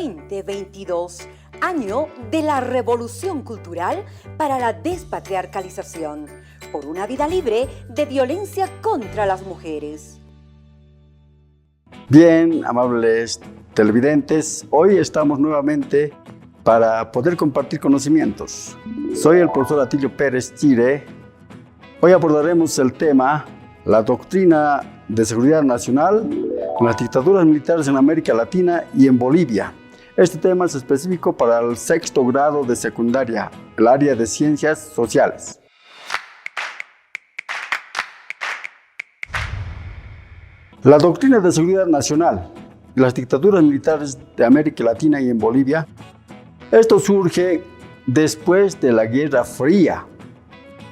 2022, año de la revolución cultural para la despatriarcalización, por una vida libre de violencia contra las mujeres. Bien, amables televidentes, hoy estamos nuevamente para poder compartir conocimientos. Soy el profesor Atilio Pérez Chire. Hoy abordaremos el tema la doctrina de seguridad nacional en las dictaduras militares en América Latina y en Bolivia. Este tema es específico para el 6º grado de secundaria, el área de ciencias sociales. La doctrina de seguridad nacional en las dictaduras militares de América Latina y en Bolivia, esto surge después de la Guerra Fría,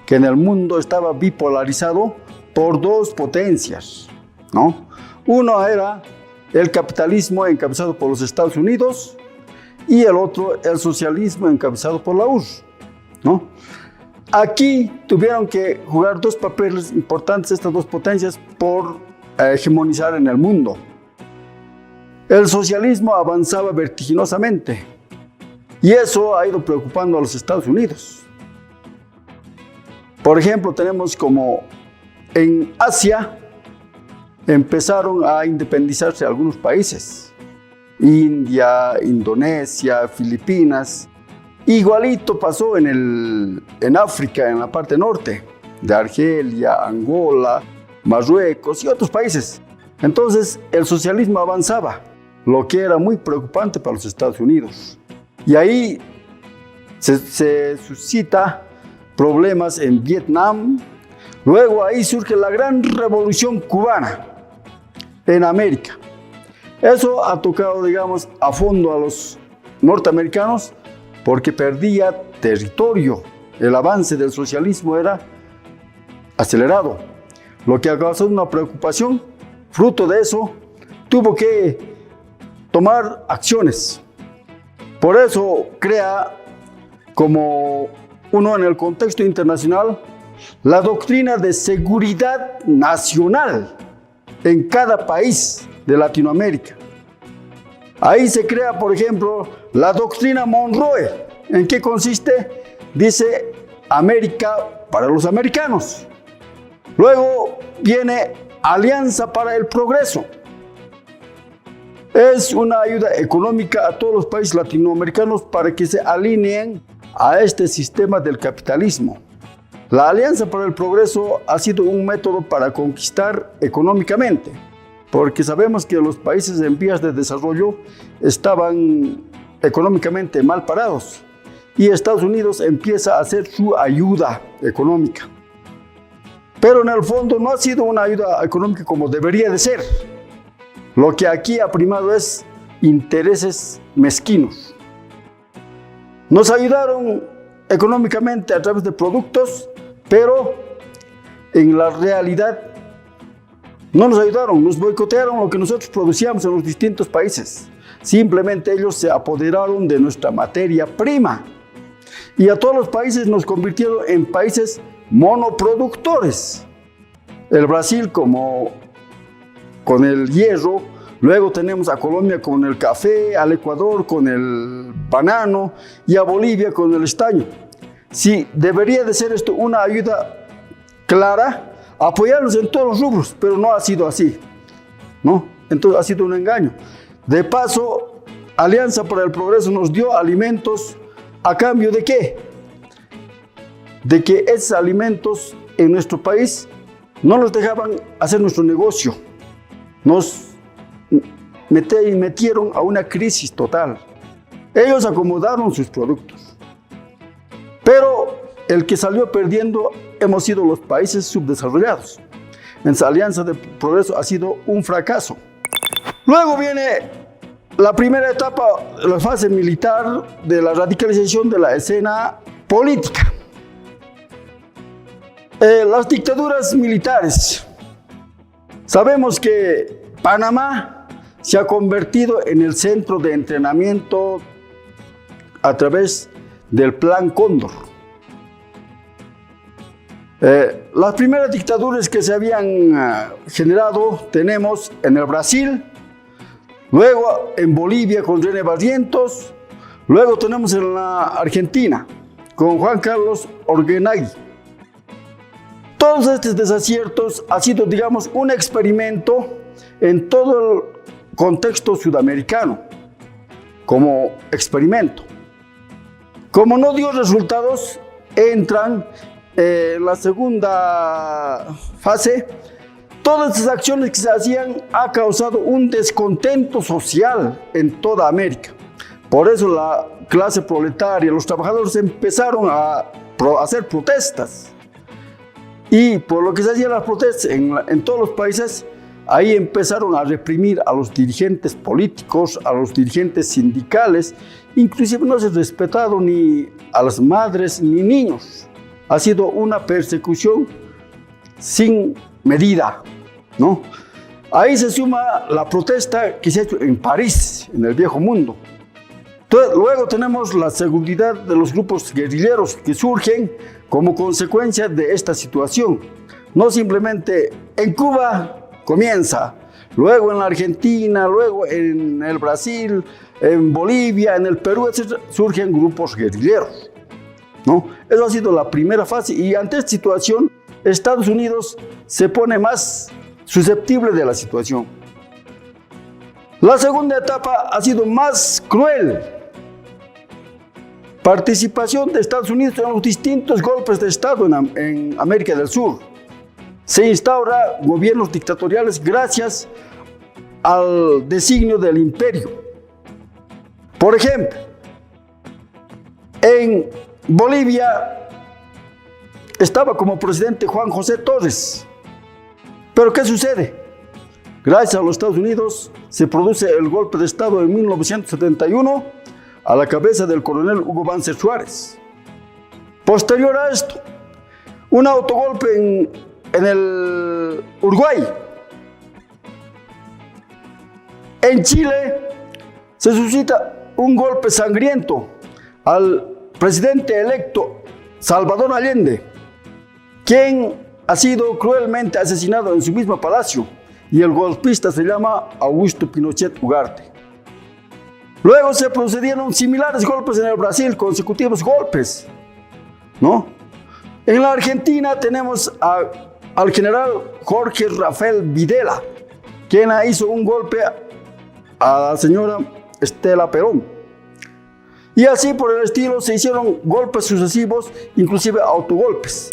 que en el mundo estaba bipolarizado por dos potencias, ¿no? Uno era el capitalismo encabezado por los Estados Unidos y el otro el socialismo encabezado por la URSS, ¿no? Aquí tuvieron que jugar dos papeles importantes estas dos potencias por hegemonizar en el mundo. El socialismo avanzaba vertiginosamente y eso ha ido preocupando a los Estados Unidos. Por ejemplo, tenemos como en Asia empezaron a independizarse algunos países. India, Indonesia, Filipinas. Igualito pasó en África, en la parte norte, de Argelia, Angola, Marruecos y otros países. Entonces, el socialismo avanzaba, lo que era muy preocupante para los Estados Unidos. Y ahí se suscita problemas en Vietnam. Luego ahí surge la gran revolución cubana en América. Eso ha tocado, digamos, a fondo a los norteamericanos porque perdía territorio. El avance del socialismo era acelerado, lo que ha causado una preocupación. Fruto de eso, tuvo que tomar acciones. Por eso crea, como uno en el contexto internacional, la doctrina de seguridad nacional en cada país de Latinoamérica. Ahí se crea, por ejemplo, la doctrina Monroe. ¿En qué consiste? Dice América para los americanos. Luego viene Alianza para el Progreso. Es una ayuda económica a todos los países latinoamericanos para que se alineen a este sistema del capitalismo. La Alianza para el Progreso ha sido un método para conquistar económicamente, porque sabemos que los países en vías de desarrollo estaban económicamente mal parados y Estados Unidos empieza a hacer su ayuda económica. Pero en el fondo no ha sido una ayuda económica como debería de ser. Lo que aquí ha primado es intereses mezquinos. Nos ayudaron económicamente a través de productos, pero en la realidad no nos ayudaron, nos boicotearon lo que nosotros producíamos en los distintos países. Simplemente ellos se apoderaron de nuestra materia prima y a todos los países nos convirtieron en países monoproductores. El Brasil como con el hierro, luego tenemos a Colombia con el café, al Ecuador con el banano y a Bolivia con el estaño. Sí, debería de ser esto una ayuda clara, apoyarnos en todos los rubros, pero no ha sido así, ¿no? Entonces ha sido un engaño. De paso, Alianza para el Progreso nos dio alimentos a cambio de ¿qué? De que esos alimentos en nuestro país no nos dejaban hacer nuestro negocio. Nos metieron a una crisis total. Ellos acomodaron sus productos. Pero el que salió perdiendo hemos sido los países subdesarrollados. Esa Alianza de Progreso ha sido un fracaso. Luego viene la primera etapa, la fase militar de la radicalización de la escena política. Las dictaduras militares. Sabemos que Panamá se ha convertido en el centro de entrenamiento a través del Plan Cóndor. Las primeras dictaduras que se habían generado tenemos en el Brasil luego en Bolivia con René Barrientos, luego tenemos en la Argentina con Juan Carlos Orgenagui. Todos estos desaciertos han sido, digamos, un experimento en todo el contexto sudamericano, como experimento. Como no dio resultados, entran en la segunda fase. Todas esas acciones que se hacían ha causado un descontento social en toda América. Por eso la clase proletaria, los trabajadores empezaron a hacer protestas. Y por lo que se hacían las protestas en todos los países, ahí empezaron a reprimir a los dirigentes políticos, a los dirigentes sindicales. Inclusive no se ha respetado ni a las madres ni niños. Ha sido una persecución sin medida, ¿no? Ahí se suma la protesta que se ha hecho en París, en el Viejo Mundo. Entonces, luego tenemos la seguridad de los grupos guerrilleros que surgen como consecuencia de esta situación. No simplemente en Cuba comienza, luego en la Argentina, luego en el Brasil, en Bolivia, en el Perú, etc., surgen grupos guerrilleros, ¿no? Eso ha sido la primera fase y ante esta situación Estados Unidos se pone más susceptible de la situación. La segunda etapa ha sido más cruel. Participación de Estados Unidos en los distintos golpes de Estado en América del Sur. Se instaura gobiernos dictatoriales gracias al designio del imperio. Por ejemplo, en Bolivia estaba como presidente Juan José Torres. Pero ¿qué sucede? Gracias a los Estados Unidos se produce el golpe de Estado en 1971 a la cabeza del coronel Hugo Banzer Suárez. Posterior a esto, un autogolpe en el Uruguay. En Chile se suscita un golpe sangriento al presidente electo Salvador Allende, quien ha sido cruelmente asesinado en su mismo palacio, y el golpista se llama Augusto Pinochet Ugarte. Luego se procedieron similares golpes en el Brasil, consecutivos golpes, ¿no? En la Argentina tenemos al general Jorge Rafael Videla, quien hizo un golpe a la señora Estela Perón. Y así por el estilo se hicieron golpes sucesivos, inclusive autogolpes.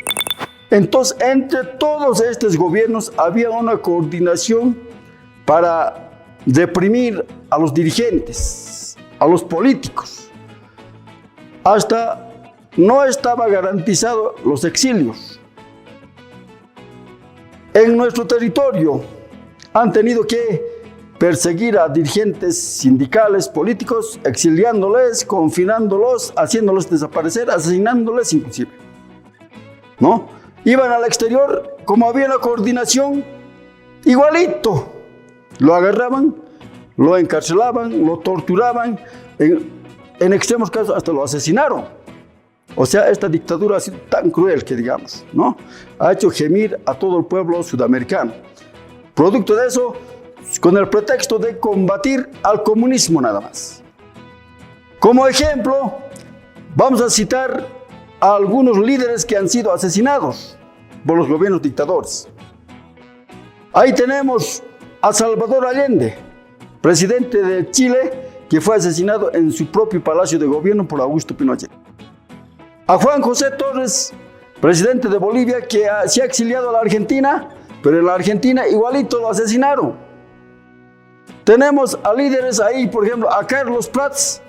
Entonces, entre todos estos gobiernos había una coordinación para reprimir a los dirigentes, a los políticos. Hasta no estaba garantizado los exilios. En nuestro territorio han tenido que perseguir a dirigentes sindicales, políticos, exiliándoles, confinándolos, haciéndolos desaparecer, asesinándoles inclusive, ¿no? Iban al exterior, como había la coordinación, igualito. Lo agarraban, lo encarcelaban, lo torturaban, en extremos casos hasta lo asesinaron. O sea, esta dictadura ha sido tan cruel que digamos, ¿no? Ha hecho gemir a todo el pueblo sudamericano. Producto de eso, con el pretexto de combatir al comunismo nada más. Como ejemplo, vamos a citar a algunos líderes que han sido asesinados por los gobiernos dictadores. Ahí tenemos a Salvador Allende, presidente de Chile, que fue asesinado en su propio palacio de gobierno por Augusto Pinochet. A Juan José Torres, presidente de Bolivia, que se ha exiliado a la Argentina, pero en la Argentina igualito lo asesinaron. Tenemos a líderes ahí, por ejemplo, a Carlos Prats,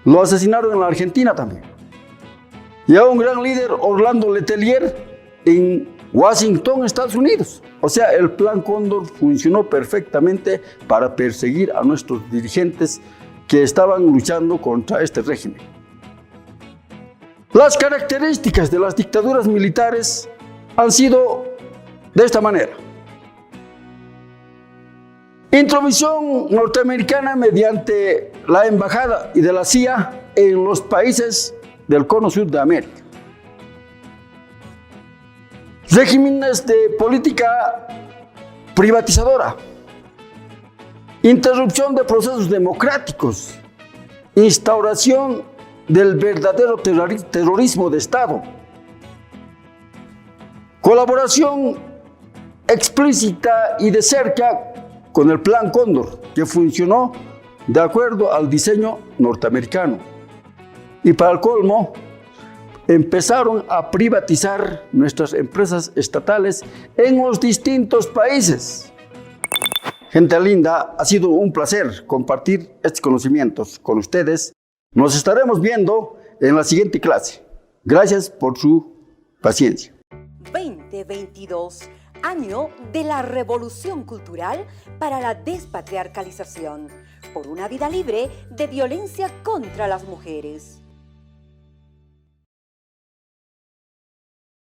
lo asesinaron en la Argentina también. Y a un gran líder, Orlando Letelier, en Washington, Estados Unidos. O sea, el Plan Cóndor funcionó perfectamente para perseguir a nuestros dirigentes que estaban luchando contra este régimen. Las características de las dictaduras militares han sido de esta manera. Intromisión norteamericana mediante la embajada y de la CIA en los países del cono sur de América. Regímenes de política privatizadora. Interrupción de procesos democráticos, instauración del verdadero terrorismo de Estado, colaboración explícita y de cerca con el Plan Cóndor, que funcionó de acuerdo al diseño norteamericano. Y para el colmo, empezaron a privatizar nuestras empresas estatales en los distintos países. Gente linda, ha sido un placer compartir estos conocimientos con ustedes. Nos estaremos viendo en la siguiente clase. Gracias por su paciencia. 2022, año de la revolución cultural para la despatriarcalización, por una vida libre de violencia contra las mujeres.